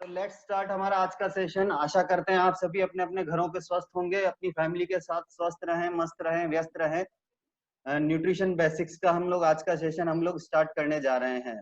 तो let's start हमारा आज का सेशन। आशा करते हैं आप सभी अपने अपने घरों पे स्वस्थ होंगे, अपनी फैमिली के साथ स्वस्थ रहें, मस्त रहें, व्यस्त रहें। न्यूट्रिशन बेसिक्स का हम लोग आज का सेशन हम लोग स्टार्ट करने जा रहे हैं।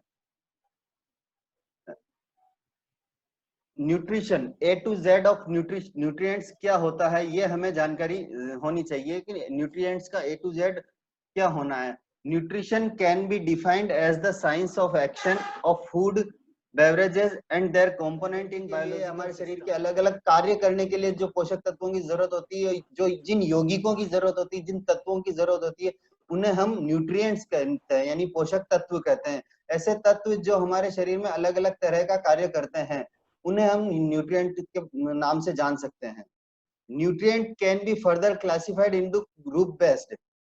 Nutrition A to Z of nutrients क्या होता है, ये हमें जानकारी होनी चाहिए कि न्यूट्रिएंट्स का ए टू जेड क्या होना है। Nutrition can be defined as the science of action of food beverages and their component in biology. हमारे शरीर के अलग अलग कार्य करने के लिए जो पोषक तत्वों की जरूरत होती है, जो जिन यौगिकों की जरूरत होती है, जिन तत्वों की जरूरत होती है, उन्हें हम न्यूट्रिएंट्स कहते हैं, यानी पोषक तत्व कहते हैं। ऐसे तत्व जो हमारे शरीर में अलग अलग तरह का कार्य करते हैं, उन्हें हम न्यूट्रिएंट के नाम से जान सकते हैं। Nutrient can be further classified into group based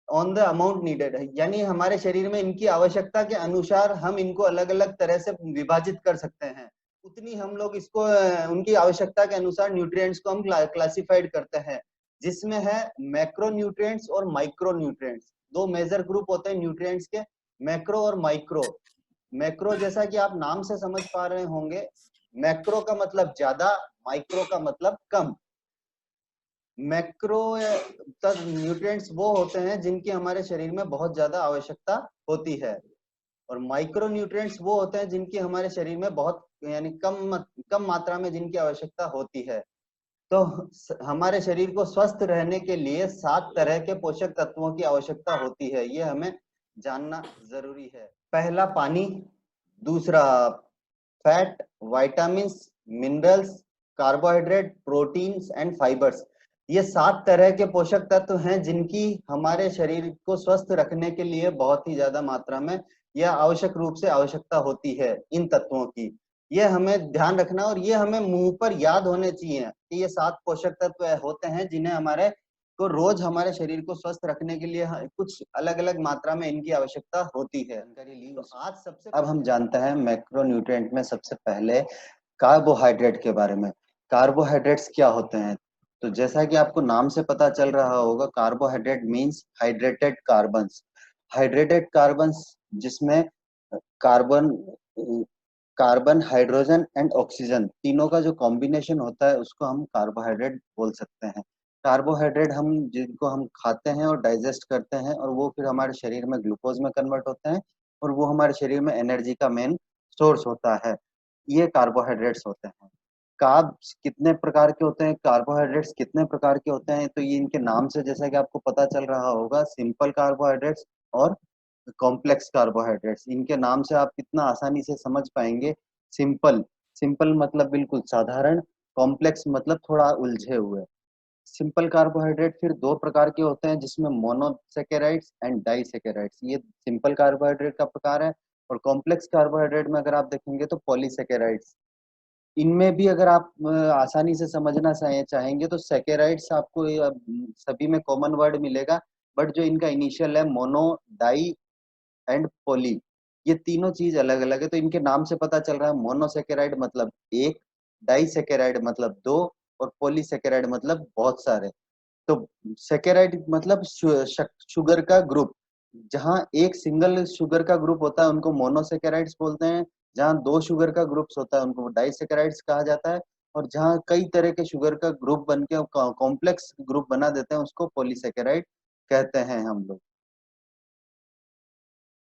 on the amount needed, यानी हमारे शरीर में इनकी आवश्यकता के अनुसार हम इनको अलग अलग तरह से विभाजित कर सकते हैं। उतनी हम लोग इसको उनकी आवश्यकता के अनुसार न्यूट्रिएंट्स को हम क्लासिफाइड करते हैं, जिसमें है मैक्रो न्यूट्रिएंट्स और माइक्रो न्यूट्रिएंट्स। दो मेजर ग्रुप होते हैं न्यूट्रिएंट्स के, मैक्रो और माइक्रो। मैक्रो जैसा कि आप नाम से समझ पा रहे होंगे, मैक्रो का मतलब ज्यादा, माइक्रो का मतलब कम। मैक्रो न्यूट्रिएंट्स वो होते हैं जिनकी हमारे शरीर में बहुत ज्यादा आवश्यकता होती है, और माइक्रो न्यूट्रिएंट्स वो होते हैं जिनकी हमारे शरीर में बहुत यानी कम मात्रा में जिनकी आवश्यकता होती है। तो हमारे शरीर को स्वस्थ रहने के लिए 7 तरह के पोषक तत्वों की आवश्यकता होती है, ये हमें जानना जरूरी है। पहला पानी, दूसरा fat, vitamins, minerals, carbohydrate, proteins and fibres. ये 7 तरह के पोषक तत्व हैं जिनकी हमारे शरीर को स्वस्थ रखने के लिए बहुत ही ज्यादा मात्रा में या आवश्यक रूप से आवश्यकता होती है इन तत्वों की। ये हमें ध्यान रखना और ये हमें मुंह पर याद होने चाहिए कि ये 7 पोषक तत्व होते हैं जिन्हें हमारे को रोज हमारे शरीर को स्वस्थ रखने के लिए कुछ अलग अलग मात्रा में इनकी आवश्यकता होती है। तो आज सबसे अब हम जानते हैं मैक्रो न्यूट्रिएंट में सबसे पहले कार्बोहाइड्रेट के बारे में। कार्बोहाइड्रेट्स क्या होते हैं? तो जैसा कि आपको नाम से पता चल रहा होगा, carbohydrate means hydrated carbons. Hydrated carbons जिसमें carbon carbon hydrogen and oxygen तीनों का जो कॉम्बिनेशन होता है उसको हम कार्बोहाइड्रेट बोल सकते हैं। कार्बोहाइड्रेट हम जिनको हम खाते हैं और डाइजेस्ट करते हैं, और वो फिर हमारे शरीर में ग्लूकोज में कन्वर्ट होते हैं, और वो हमारे शरीर में एनर्जी का मेन सोर्स होता है। ये कार्बोहाइड्रेट्स होते हैं। कार्ब्स कितने प्रकार के होते हैं, कार्बोहाइड्रेट्स कितने प्रकार के होते हैं, तो ये इनके नाम से जैसा कि आपको पता चल रहा होगा, सिंपल कार्बोहाइड्रेट्स और कॉम्प्लेक्स कार्बोहाइड्रेट्स। इनके नाम से आप कितना आसानी से समझ पाएंगे। सिंपल, सिंपल मतलब बिल्कुल साधारण, कॉम्प्लेक्स मतलब थोड़ा उलझे हुए। सिंपल कार्बोहाइड्रेट फिर 2 प्रकार के होते हैं, जिसमें मोनोसेकेराइड्स एंड डाइसेकेराइड्स, ये सिंपल कार्बोहाइड्रेट का प्रकार है। और कॉम्प्लेक्स कार्बोहाइड्रेट में अगर आप देखेंगे तो पॉलीसेकेराइड्स। इनमें भी अगर आप आसानी से समझना चाहेंगे तो सेकेराइड्स आपको सभी में कॉमन वर्ड मिलेगा, बट जो इनका इनिशियल है मोनो, डाई एंड पोली, ये तीनों चीज अलग अलग है। तो इनके नाम से पता चल रहा है, मोनोसेकेराइड मतलब एक, डाइसेकेराइड मतलब दो, और पॉलीसेकेराइड मतलब बहुत सारे। तो सेकेराइड मतलब शुगर का ग्रुप। जहाँ एक सिंगल शुगर का ग्रुप होता है उनको मोनोसेकेराइड्स बोलते हैं, जहाँ 2 शुगर का ग्रुप्स होता है उनको डाइसेकेराइड्स कहा जाता है, और जहाँ कई तरह के शुगर का ग्रुप बन के कॉम्प्लेक्स ग्रुप बना देते हैं उसको पॉलीसेकेराइड कहते हैं हम लोग।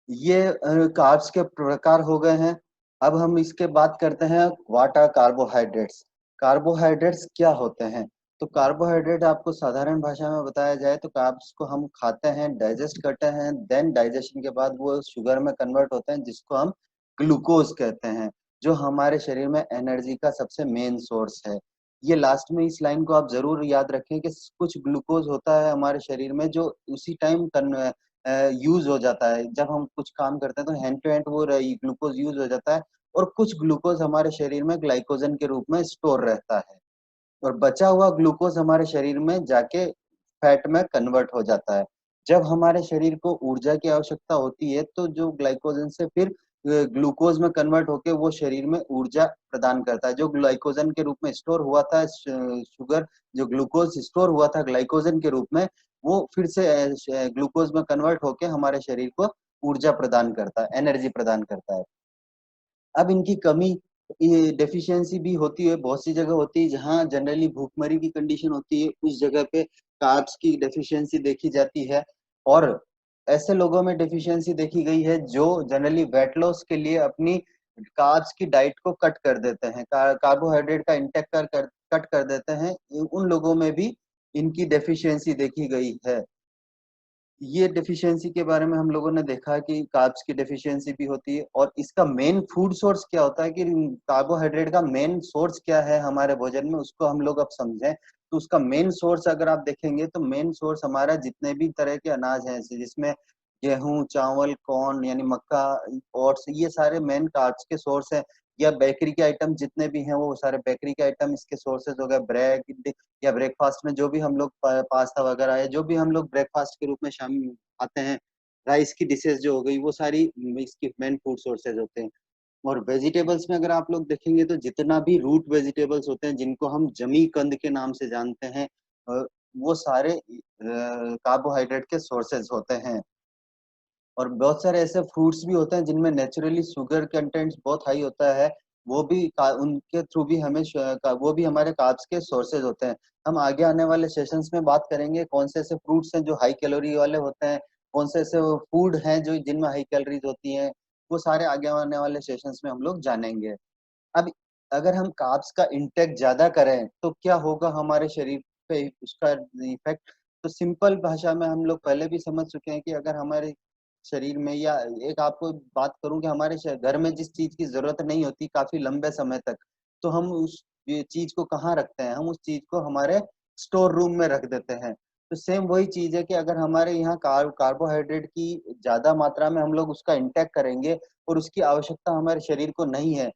ये कार्ब्स के प्रकार हो गए हैं। अब हम इसके बात करते हैं व्हाट आर कार्बोहाइड्रेट्स। कार्बोहाइड्रेट्स क्या होते हैं? तो कार्बोहाइड्रेट आपको साधारण भाषा में बताया जाए तो कार्ब्स को हम खाते हैं, डाइजेस्ट करते हैं, देन डाइजेशन के बाद वो शुगर में कन्वर्ट होते हैं, जिसको हम ग्लूकोज कहते हैं, जो हमारे शरीर में एनर्जी का सबसे मेन सोर्स है। ये लास्ट में इस लाइन को आप जरूर याद रखें कि कुछ ग्लूकोज होता है हमारे शरीर में जो उसी टाइम यूज हो जाता है, जब हम कुछ काम करते हैं तो हैंड टू हैंड वो ग्लूकोज यूज हो जाता है, और कुछ ग्लूकोज हमारे शरीर में ग्लाइकोजन के रूप में स्टोर रहता है, और बचा हुआ ग्लूकोज हमारे शरीर में जाके फैट में कन्वर्ट हो जाता है। जब हमारे शरीर को ऊर्जा की आवश्यकता होती है तो जो ग्लाइकोजन से फिर ग्लूकोज में कन्वर्ट होके वो शरीर में ऊर्जा प्रदान करता है। जो ग्लाइकोजन के रूप में स्टोर हुआ था शुगर, जो ग्लूकोज स्टोर हुआ था ग्लाइकोजन के रूप में, वो फिर से ग्लूकोज में कन्वर्ट होके हमारे शरीर को ऊर्जा प्रदान करता है, एनर्जी प्रदान करता है। अब इनकी कमी ये डेफिशिएंसी भी होती है, बहुत सी जगह होती है जहाँ जनरली भूखमरी की कंडीशन होती है, उस जगह पे कार्ब्स की डेफिशिएंसी देखी जाती है। और ऐसे लोगों में डेफिशिएंसी देखी गई है जो जनरली वेट लॉस के लिए अपनी कार्ब्स की डाइट को कट कर देते हैं, कार्बोहाइड्रेट का इंटेक कट कर देते हैं, उन लोगों में भी इनकी डेफिशिएंसी देखी गई है। ये डेफिशिएंसी के बारे में हम लोगों ने देखा कि कार्ब्स की डेफिशिएंसी भी होती है। और इसका मेन फूड सोर्स क्या होता है, कि कार्बोहाइड्रेट का मेन सोर्स क्या है हमारे भोजन में, उसको हम लोग अब समझें। तो उसका मेन सोर्स अगर आप देखेंगे तो मेन सोर्स हमारा जितने भी तरह के अनाज हैं, जिसमें गेहूं, चावल, कॉर्न यानी मक्का, ओट्स, ये सारे मेन कार्ब्स के सोर्स हैं। या बेकरी के आइटम जितने भी हैं वो सारे बेकरी के आइटम इसके सोर्सेज हो गए। ब्रेड या ब्रेकफास्ट में जो भी हम लोग पास्ता वगैरह है, जो भी हम लोग ब्रेकफास्ट के रूप में शामिल आते हैं, राइस की डिशेस जो हो गई, वो सारी इसकी मेन फूड सोर्सेज होते हैं। और वेजिटेबल्स में अगर आप लोग देखेंगे तो जितना भी रूट वेजिटेबल्स होते हैं, जिनको हम जमी कंद के नाम से जानते हैं, वो सारे कार्बोहाइड्रेट के सोर्सेज होते हैं। और बहुत सारे ऐसे फ्रूट्स भी होते हैं जिनमें नेचुरली शुगर कंटेंट बहुत हाई होता है, वो भी उनके थ्रू भी हमें वो भी हमारे कार्ब्स के सोर्सेज होते हैं। हम आगे आने वाले सेशंस में बात करेंगे कौन से ऐसे फ्रूट्स हैं जो हाई कैलोरी वाले होते हैं, कौन से ऐसे फूड हैं जो जिनमें हाई कैलोरीज होती हैं, वो सारे आगे आने वाले सेशंस में हम लोग जानेंगे। अब अगर हम कार्ब्स का इंटेक ज्यादा करें तो क्या होगा हमारे शरीर पे, उसका इफेक्ट। तो सिंपल भाषा में हम लोग पहले भी समझ चुके हैं कि अगर हमारे शरीर में, या एक आपको बात करूं कि हमारे घर में जिस चीज की जरूरत नहीं होती काफी लंबे समय तक, तो हम उस ये चीज को कहाँ रखते हैं, हम उस चीज को हमारे स्टोर रूम में रख देते हैं। तो सेम वही चीज है कि अगर हमारे यहाँ कार्बोहाइड्रेट की ज्यादा मात्रा में हम लोग उसका इंटेक करेंगे और उसकी आवश्यकता हमारे शरीर को नहीं है,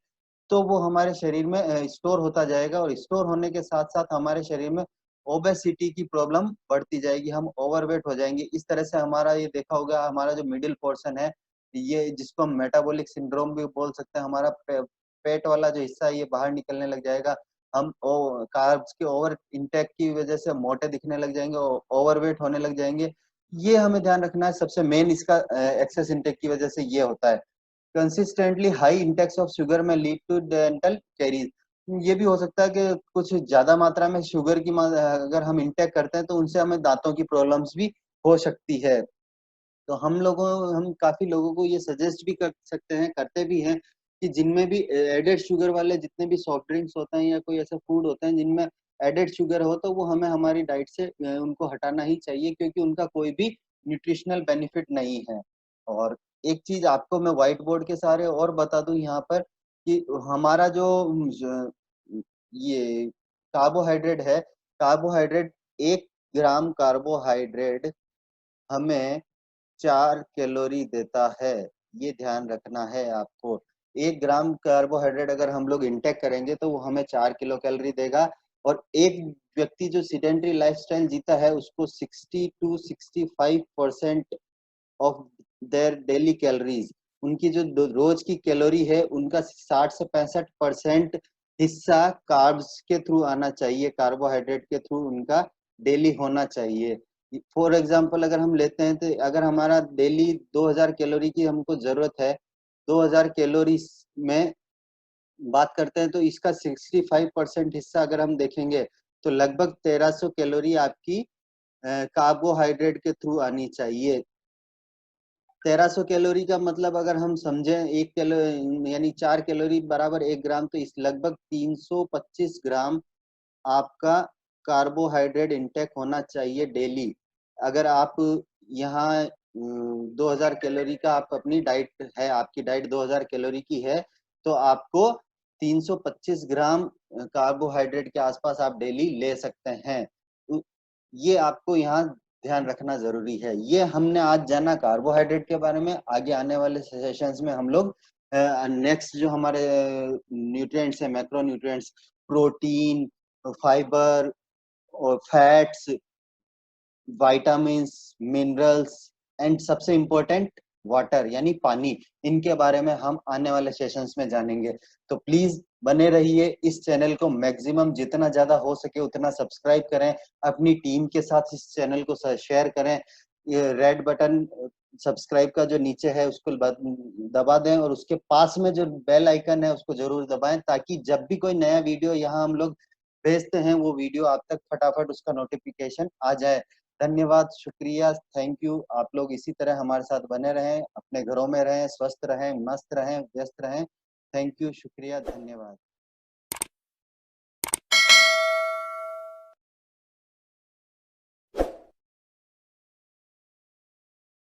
तो वो हमारे शरीर में स्टोर होता जाएगा। और स्टोर होने के साथ साथ हमारे शरीर में ओबेसिटी की प्रॉब्लम बढ़ती जाएगी, हम ओवरवेट हो जाएंगे। इस तरह से हमारा ये देखा होगा, हमारा जो मिडिल पोर्शन है, ये जिसको हम मेटाबॉलिक सिंड्रोम भी बोल सकते हैं, हमारा पेट वाला जो हिस्सा है ये बाहर निकलने लग जाएगा। हम कार्ब्स के ओवर इंटेक की वजह से मोटे दिखने लग जाएंगे, ओवरवेट होने लग जाएंगे। ये हमें ध्यान रखना है, सबसे मेन इसका एक्सेस इंटेक की वजह से ये होता है। Consistently high Intex of sugar में लीड टू डेंटल कैरीज। ये भी हो सकता है कि कुछ ज्यादा मात्रा में शुगर की अगर हम इंटेक करते हैं तो उनसे हमें दांतों की प्रॉब्लम्स भी हो सकती है। तो हम काफी लोगों को ये सजेस्ट भी कर सकते हैं, करते भी हैं, कि जिनमें भी एडेड शुगर वाले जितने भी सॉफ्ट ड्रिंक्स होते हैं या कोई ऐसा फूड होते हैं जिनमें एडेड शुगर हो, तो वो हमें हमारी डाइट से उनको हटाना ही चाहिए, क्योंकि उनका कोई भी न्यूट्रिशनल बेनिफिट नहीं है। और एक चीज आपको मैं व्हाइट बोर्ड के सहारे और बता दूं यहाँ पर, कि हमारा जो ये कार्बोहाइड्रेट है, कार्बोहाइड्रेट 1 ग्राम कार्बोहाइड्रेट हमें 4 कैलोरी देता है। ये ध्यान रखना है आपको। 1 ग्राम कार्बोहाइड्रेट अगर हम लोग इंटेक करेंगे तो वो हमें 4 किलो कैलोरी देगा। और एक व्यक्ति जो सिडेंट्री लाइफस्टाइल जीता है उसको 60 to 65% of their daily calories, उनकी जो रोज की कैलोरी है उनका 60 से 65% हिस्सा कार्ब्स के थ्रू आना चाहिए, कार्बोहाइड्रेट के थ्रू उनका डेली होना चाहिए। फॉर एग्जाम्पल अगर हम लेते हैं तो अगर हमारा डेली 2000 कैलोरी की हमको जरूरत है, 2000 कैलोरी में बात करते हैं तो इसका 65% हिस्सा अगर हम देखेंगे तो लगभग 1300 कैलोरी आपकी कार्बोहाइड्रेट के थ्रू आनी चाहिए। 1300 कैलोरी का मतलब अगर हम समझें 1 किलो यानी 4 कैलोरी बराबर 1 ग्राम, तो इस लगभग 325 ग्राम आपका कार्बोहाइड्रेट इंटेक होना चाहिए डेली। अगर आप यहाँ 2000 कैलोरी का आप अपनी डाइट है, आपकी डाइट 2000 कैलोरी की है, तो आपको 325 ग्राम कार्बोहाइड्रेट के आसपास आप डेली ले सकते हैं। ये आपको यहाँ ध्यान रखना जरूरी है। ये हमने आज जाना कार्बोहाइड्रेट के बारे में। आगे आने वाले सेशंस में हम लोग नेक्स्ट जो हमारे न्यूट्रिएंट्स हैं, मैक्रो न्यूट्रिएंट्स, प्रोटीन, फाइबर और फैट्स, विटामिन्स, मिनरल्स एंड सबसे इम्पोर्टेंट वाटर यानी पानी, इनके बारे में हम आने वाले सेशंस में जानेंगे। तो प्लीज बने रहिए, इस चैनल को मैक्सिमम जितना ज्यादा हो सके उतना सब्सक्राइब करें, अपनी टीम के साथ इस चैनल को शेयर करें, ये रेड बटन सब्सक्राइब का जो नीचे है उसको दबा दें, और उसके पास में जो बेल आइकन है उसको जरूर दबाएं, ताकि जब भी कोई नया वीडियो यहाँ हम लोग भेजते हैं वो वीडियो आप तक फटाफट उसका नोटिफिकेशन आ जाए। धन्यवाद, शुक्रिया, थैंक यू। आप लोग इसी तरह हमारे साथ बने रहें, अपने घरों में रहें, स्वस्थ रहें, मस्त रहें, व्यस्त रहें। थैंक यू, शुक्रिया, धन्यवाद।